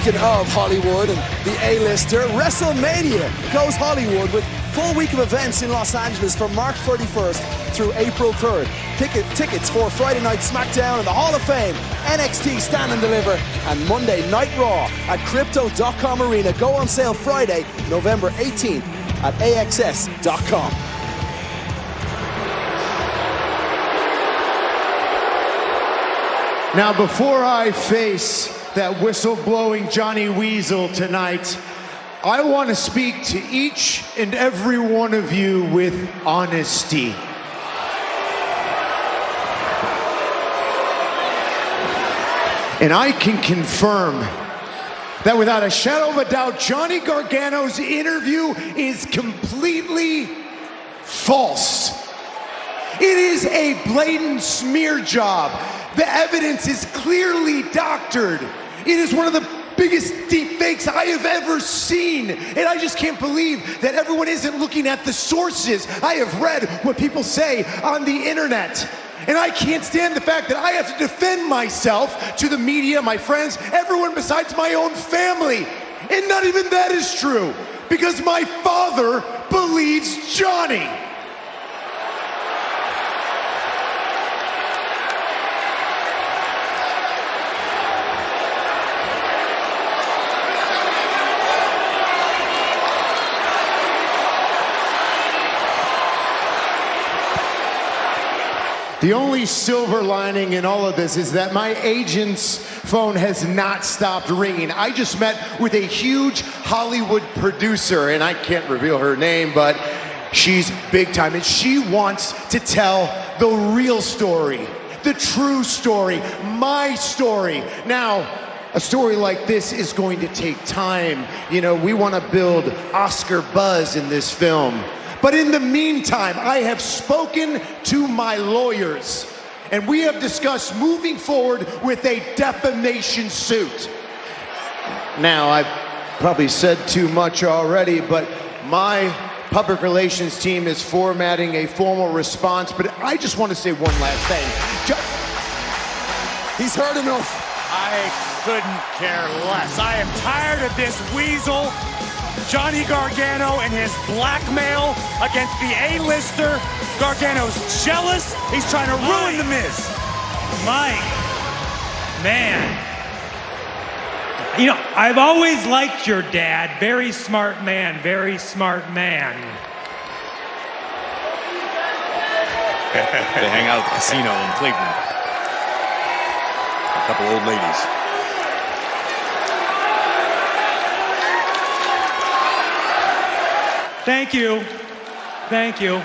Of Hollywood and the A-lister, WrestleMania goes Hollywood with full week of events in Los Angeles from March 31st through April 3rd. Tickets for Friday Night SmackDown and the Hall of Fame, NXT Stand and Deliver, and Monday Night Raw at Crypto.com Arena go on sale Friday, November 18th at AXS.com. Now, before I face that whistle-blowing Johnny Weasel tonight, I want to speak to each and every one of you with honesty. And I can confirm that without a shadow of a doubt, Johnny Gargano's interview is completely false. It is a blatant smear job. The evidence is clearly doctored. It is one of the biggest deep fakes I have ever seen. And I just can't believe that everyone isn't looking at the sources. I have read what people say on the internet. And I can't stand the fact that I have to defend myself to the media, my friends, everyone besides my own family. And not even that is true, because my father believes Johnny. The only silver lining in all of this is that my agent's phone has not stopped ringing. I just met with a huge Hollywood producer, and I can't reveal her name, but she's big time, and she wants to tell the real story, the true story, my story. Now, a story like this is going to take time. You know, we want to build Oscar buzz in this film. But in the meantime, I have spoken to my lawyers, and we have discussed moving forward with a defamation suit. Now, I've probably said too much already, but my public relations team is formatting a formal response, but I just want to say one last thing. He's heard enough. I couldn't care less. I am tired of this weasel, Johnny Gargano, and his blackmail against the A-lister. Gargano's jealous. He's trying to ruin The Miz. Mike, man. You know, I've always liked your dad. Very smart man, very smart man. They hang out at the casino in Cleveland. A couple old ladies. Thank you. Thank you.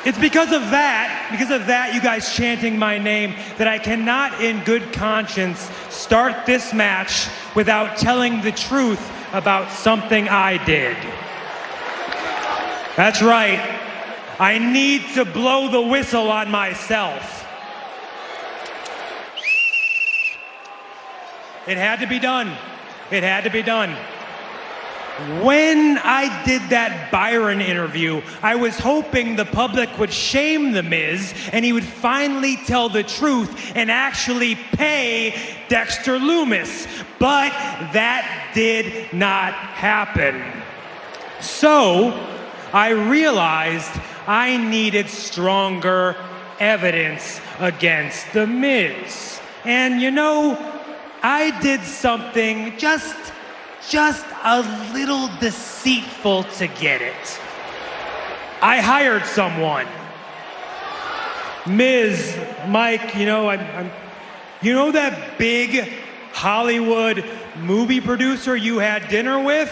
It's because of that, you guys chanting my name, that I cannot in good conscience start this match without telling the truth about something I did. That's right. I need to blow the whistle on myself. It had to be done. It had to be done. When I did that Byron interview, I was hoping the public would shame The Miz and he would finally tell the truth and actually pay Dexter Lumis. But that did not happen. So I realized I needed stronger evidence against The Miz. And you know, I did something just a little deceitful to get it. I hired someone. Miz, Mike, you know, you know that big Hollywood movie producer you had dinner with?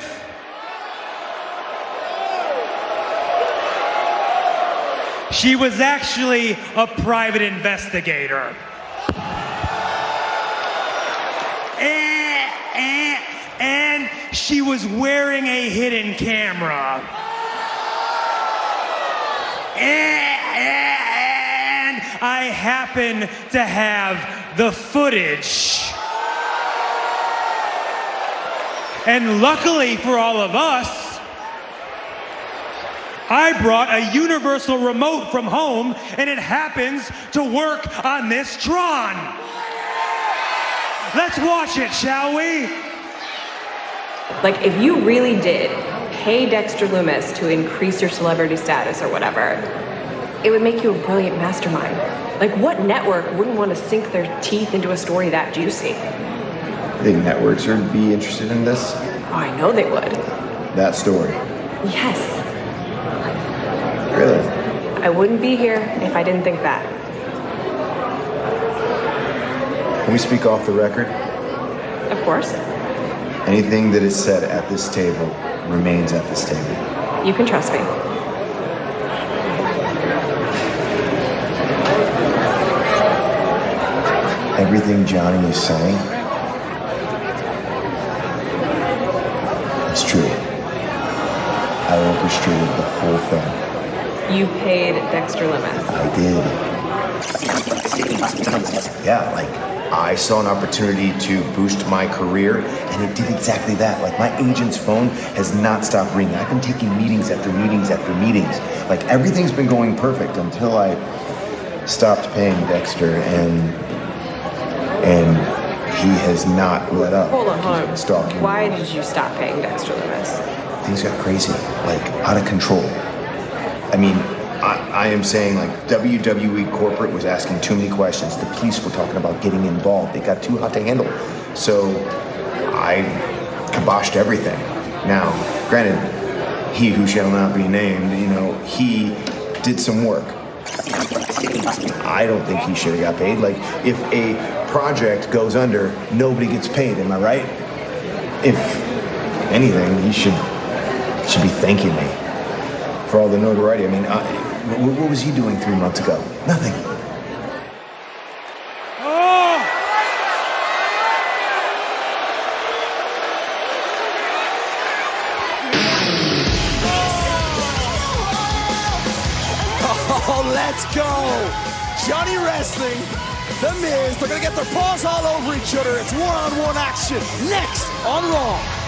She was actually a private investigator. And she was wearing a hidden camera. And I happen to have the footage. And luckily for all of us, I brought a universal remote from home, and it happens to work on this Tron. Let's watch it, shall we? Like, if you really did pay Dexter Lumis to increase your celebrity status or whatever, it would make you a brilliant mastermind. Like, what network wouldn't want to sink their teeth into a story that juicy? I think networks would be interested in this. Oh, I know they would. That story. Yes. Really? I wouldn't be here if I didn't think that. Can we speak off the record? Of course. Anything that is said at this table remains at this table. You can trust me. Everything Johnny is saying, it's true. I orchestrated the whole thing. You paid Dexter Lumis. I did. Yeah, like, I saw an opportunity to boost my career, and it did exactly that. Like, my agent's phone has not stopped ringing. I've been taking meetings after meetings after meetings. Like, everything's been going perfect until I stopped paying Dexter, and he has not let up. Hold on, He's hold on. been stalking. Why did you stop paying Dexter Lumis? Things got crazy, like, out of control. I mean, I am saying, like, WWE corporate was asking too many questions. The police were talking about getting involved. They got too hot to handle. So I kiboshed everything. Now, granted, he who shall not be named, you know, he did some work. I don't think he should have got paid. Like, if a project goes under, nobody gets paid. Am I right? If anything, he should be thanking me for all the notoriety. I mean, what was he doing 3 months ago? Nothing. Oh, let's go. Johnny Wrestling, The Miz, they're going to get their paws all over each other. It's one-on-one action next on Raw.